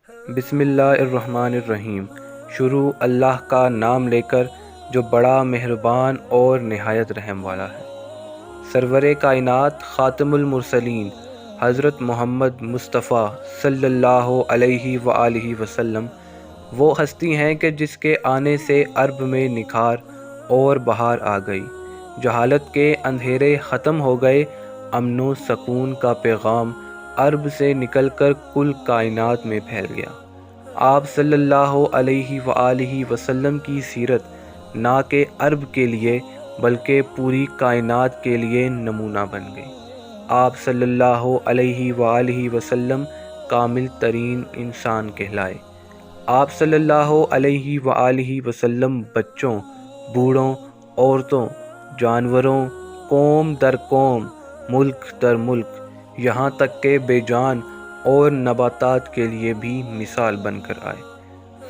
بسم اللہ الرحمن الرحیم۔ شروع اللہ کا نام لے کر جو بڑا مہربان اور نہایت رحم والا ہے۔ سرور کائنات خاتم المرسلین حضرت محمد مصطفیٰ صلی اللہ علیہ وآلہ وسلم وہ ہستی ہیں کہ جس کے آنے سے عرب میں نکھار اور بہار آ گئی، جہالت کے اندھیرے ختم ہو گئے، امن و سکون کا پیغام عرب سے نکل کر کل کائنات میں پھیل گیا۔ آپ صلی اللہ علیہ وآلہ وسلم کی سیرت نہ کہ عرب کے لیے بلکہ پوری کائنات کے لیے نمونہ بن گئی۔ آپ صلی اللہ علیہ وآلہ وسلم کامل ترین انسان کہلائے۔ آپ صلی اللہ علیہ وآلہ وسلم بچوں، بوڑھوں، عورتوں، جانوروں، قوم در قوم، ملک در ملک، یہاں تک کہ بے جان اور نباتات کے لیے بھی مثال بن کر آئے۔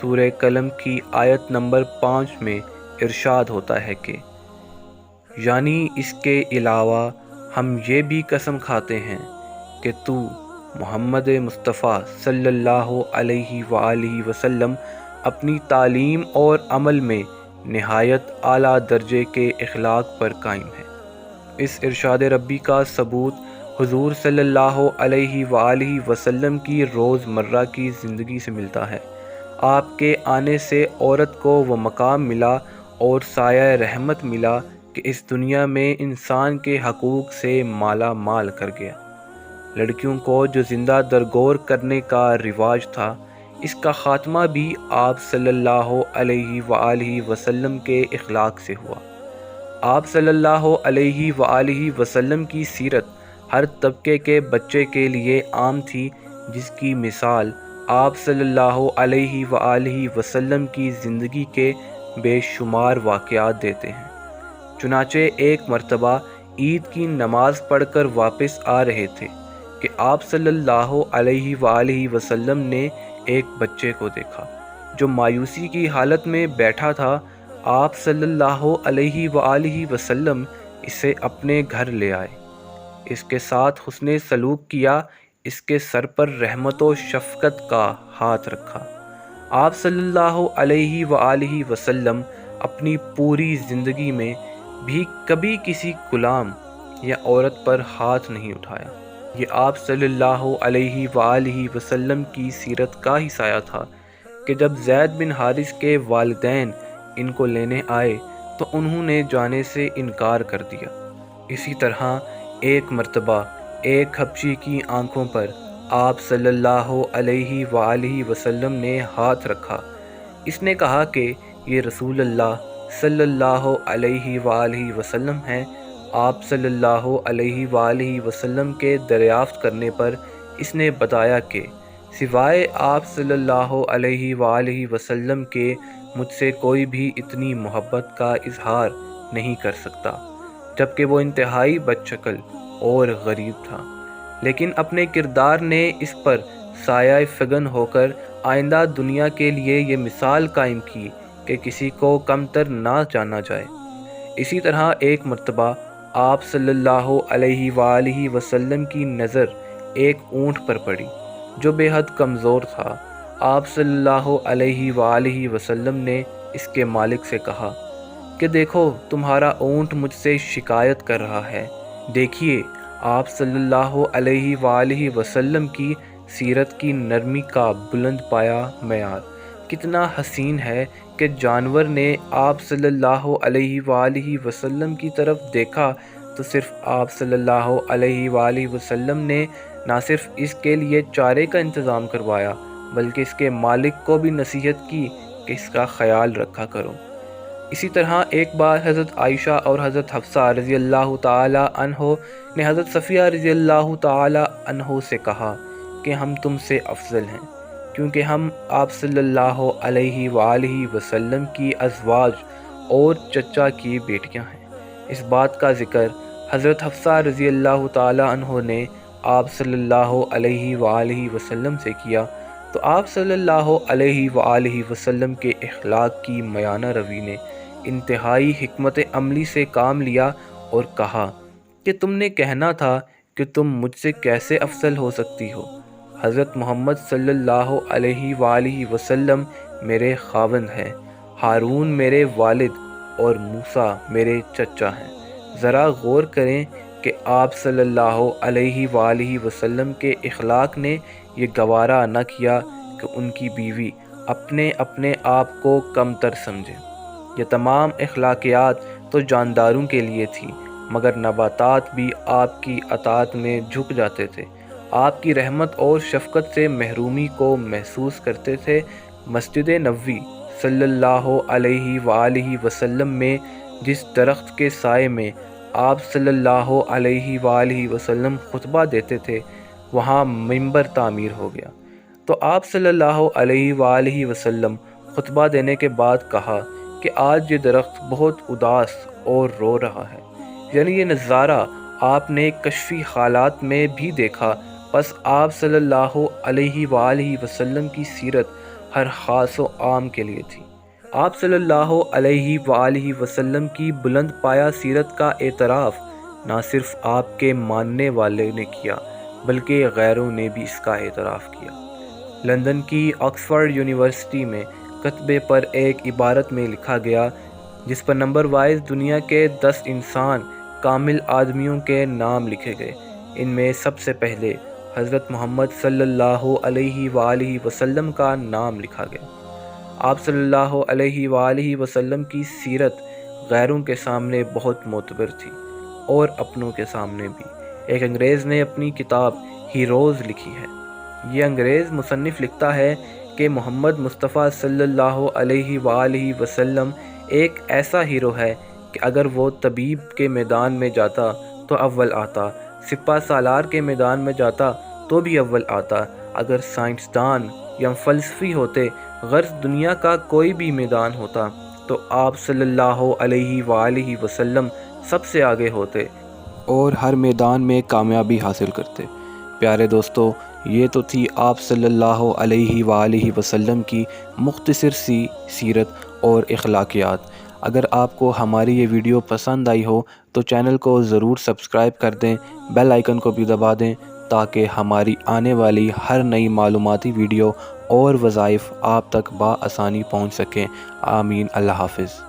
سورہ قلم کی آیت نمبر 5 میں ارشاد ہوتا ہے کہ یعنی اس کے علاوہ ہم یہ بھی قسم کھاتے ہیں کہ تو محمد مصطفیٰ صلی اللہ علیہ وآلہ وسلم اپنی تعلیم اور عمل میں نہایت اعلیٰ درجے کے اخلاق پر قائم ہے۔ اس ارشاد ربی کا ثبوت حضور صلی اللہ علیہ وآلہ وسلم کی روز مرہ کی زندگی سے ملتا ہے۔ آپ کے آنے سے عورت کو وہ مقام ملا اور سایہ رحمت ملا کہ اس دنیا میں انسان کے حقوق سے مالا مال کر گیا۔ لڑکیوں کو جو زندہ درگور کرنے کا رواج تھا، اس کا خاتمہ بھی آپ صلی اللہ علیہ وآلہ وسلم کے اخلاق سے ہوا۔ آپ صلی اللہ علیہ وآلہ وسلم کی سیرت ہر طبقے کے بچے کے لیے عام تھی، جس کی مثال آپ صلی اللہ علیہ وآلہ وسلم کی زندگی کے بے شمار واقعات دیتے ہیں۔ چنانچہ ایک مرتبہ عید کی نماز پڑھ کر واپس آ رہے تھے کہ آپ صلی اللہ علیہ وآلہ وسلم نے ایک بچے کو دیکھا جو مایوسی کی حالت میں بیٹھا تھا۔ آپ صلی اللہ علیہ وآلہ وسلم اسے اپنے گھر لے آئے، اس کے ساتھ حسن سلوک کیا، اس کے سر پر رحمت و شفقت کا ہاتھ رکھا۔ آپ صلی اللہ علیہ وآلہ وسلم اپنی پوری زندگی میں بھی کبھی کسی غلام یا عورت پر ہاتھ نہیں اٹھایا۔ یہ آپ صلی اللہ علیہ وآلہ وسلم کی سیرت کا ہی سایہ تھا کہ جب زید بن حارث کے والدین ان کو لینے آئے تو انہوں نے جانے سے انکار کر دیا۔ اسی طرح ایک مرتبہ ایک حبشی کی آنکھوں پر آپ صلی اللہ علیہ وآلہ وسلم نے ہاتھ رکھا۔ اس نے کہا کہ یہ رسول اللہ صلی اللہ علیہ وآلہ وسلم ہیں۔ آپ صلی اللہ علیہ وآلہ وسلم کے دریافت کرنے پر اس نے بتایا کہ سوائے آپ صلی اللہ علیہ وآلہ وسلم کے مجھ سے کوئی بھی اتنی محبت کا اظہار نہیں کر سکتا، جبکہ وہ انتہائی بد شکل اور غریب تھا، لیکن اپنے کردار نے اس پر سایہ فگن ہو کر آئندہ دنیا کے لیے یہ مثال قائم کی کہ کسی کو کمتر نہ جانا جائے۔ اسی طرح ایک مرتبہ آپ صلی اللہ علیہ وآلہ وسلم کی نظر ایک اونٹ پر پڑی جو بے حد کمزور تھا۔ آپ صلی اللہ علیہ وآلہ وسلم نے اس کے مالک سے کہا کہ دیکھو تمہارا اونٹ مجھ سے شکایت کر رہا ہے۔ دیکھیے آپ صلی اللہ علیہ وآلہ وسلم کی سیرت کی نرمی کا بلند پایا معیار کتنا حسین ہے کہ جانور نے آپ صلی اللہ علیہ وآلہ وسلم کی طرف دیکھا تو صرف آپ صلی اللہ علیہ وآلہ وسلم نے نہ صرف اس کے لیے چارے کا انتظام کروایا بلکہ اس کے مالک کو بھی نصیحت کی کہ اس کا خیال رکھا کرو۔ اسی طرح ایک بار حضرت عائشہ اور حضرت حفصہ رضی اللہ تعالی عنہ نے حضرت صفیہ رضی اللہ تعالی عنہ سے کہا کہ ہم تم سے افضل ہیں کیونکہ ہم آپ صلی اللہ علیہ وآلہ وسلم کی ازواج اور چچا کی بیٹیاں ہیں۔ اس بات کا ذکر حضرت حفصہ رضی اللہ تعالی عنہ نے آپ صلی اللہ علیہ وآلہ وسلم سے کیا تو آپ صلی اللہ علیہ وآلہ وسلم کے اخلاق کی میانہ روی نے انتہائی حکمت عملی سے کام لیا اور کہا کہ تم نے کہنا تھا کہ تم مجھ سے کیسے افضل ہو سکتی ہو۔ حضرت محمد صلی اللہ علیہ وآلہ وسلم میرے خاوند ہیں، ہارون میرے والد اور موسیٰ میرے چچا ہیں۔ ذرا غور کریں کہ آپ صلی اللہ علیہ وآلہ وسلم کے اخلاق نے یہ گوارا نہ کیا کہ ان کی بیوی اپنے آپ کو کم تر سمجھے۔ یہ تمام اخلاقیات تو جانداروں کے لیے تھیں، مگر نباتات بھی آپ کی اطاعت میں جھک جاتے تھے، آپ کی رحمت اور شفقت سے محرومی کو محسوس کرتے تھے۔ مسجد نبوی صلی اللہ علیہ وآلہ وسلم میں جس درخت کے سائے میں آپ صلی اللہ علیہ وآلہ وسلم خطبہ دیتے تھے، وہاں منبر تعمیر ہو گیا۔ تو آپ صلی اللہ علیہ وآلہ وسلم خطبہ دینے کے بعد کہا کہ آج یہ درخت بہت اداس اور رو رہا ہے، یعنی یہ نظارہ آپ نے کشفی حالات میں بھی دیکھا۔ بس آپ صلی اللہ علیہ وآلہ وسلم کی سیرت ہر خاص و عام کے لیے تھی۔ آپ صلی اللہ علیہ وآلہ وسلم کی بلند پایہ سیرت کا اعتراف نہ صرف آپ کے ماننے والے نے کیا بلکہ غیروں نے بھی اس کا اعتراف کیا۔ لندن کی آکسفورڈ یونیورسٹی میں کتبے پر ایک عبارت میں لکھا گیا، جس پر نمبر وائز دنیا کے 10 انسان کامل آدمیوں کے نام لکھے گئے۔ ان میں سب سے پہلے حضرت محمد صلی اللہ علیہ وآلہ وسلم کا نام لکھا گیا۔ آپ صلی اللہ علیہ وآلہ وسلم کی سیرت غیروں کے سامنے بہت معتبر تھی اور اپنوں کے سامنے بھی۔ ایک انگریز نے اپنی کتاب ہیروز لکھی ہے۔ یہ انگریز مصنف لکھتا ہے کہ محمد مصطفیٰ صلی اللہ علیہ وآلہ وسلم ایک ایسا ہیرو ہے کہ اگر وہ طبیب کے میدان میں جاتا تو اول آتا، سپہ سالار کے میدان میں جاتا تو بھی اول آتا، اگر سائنسدان یا فلسفی ہوتے، غرض دنیا کا کوئی بھی میدان ہوتا تو آپ صلی اللہ علیہ وآلہ وسلم سب سے آگے ہوتے اور ہر میدان میں کامیابی حاصل کرتے۔ پیارے دوستو، یہ تو تھی آپ صلی اللہ علیہ وآلہ وسلم کی مختصر سی سیرت اور اخلاقیات۔ اگر آپ کو ہماری یہ ویڈیو پسند آئی ہو تو چینل کو ضرور سبسکرائب کر دیں، بیل آئیکن کو بھی دبا دیں تاکہ ہماری آنے والی ہر نئی معلوماتی ویڈیو اور وظائف آپ تک بآسانی پہنچ سکیں۔ آمین۔ اللہ حافظ۔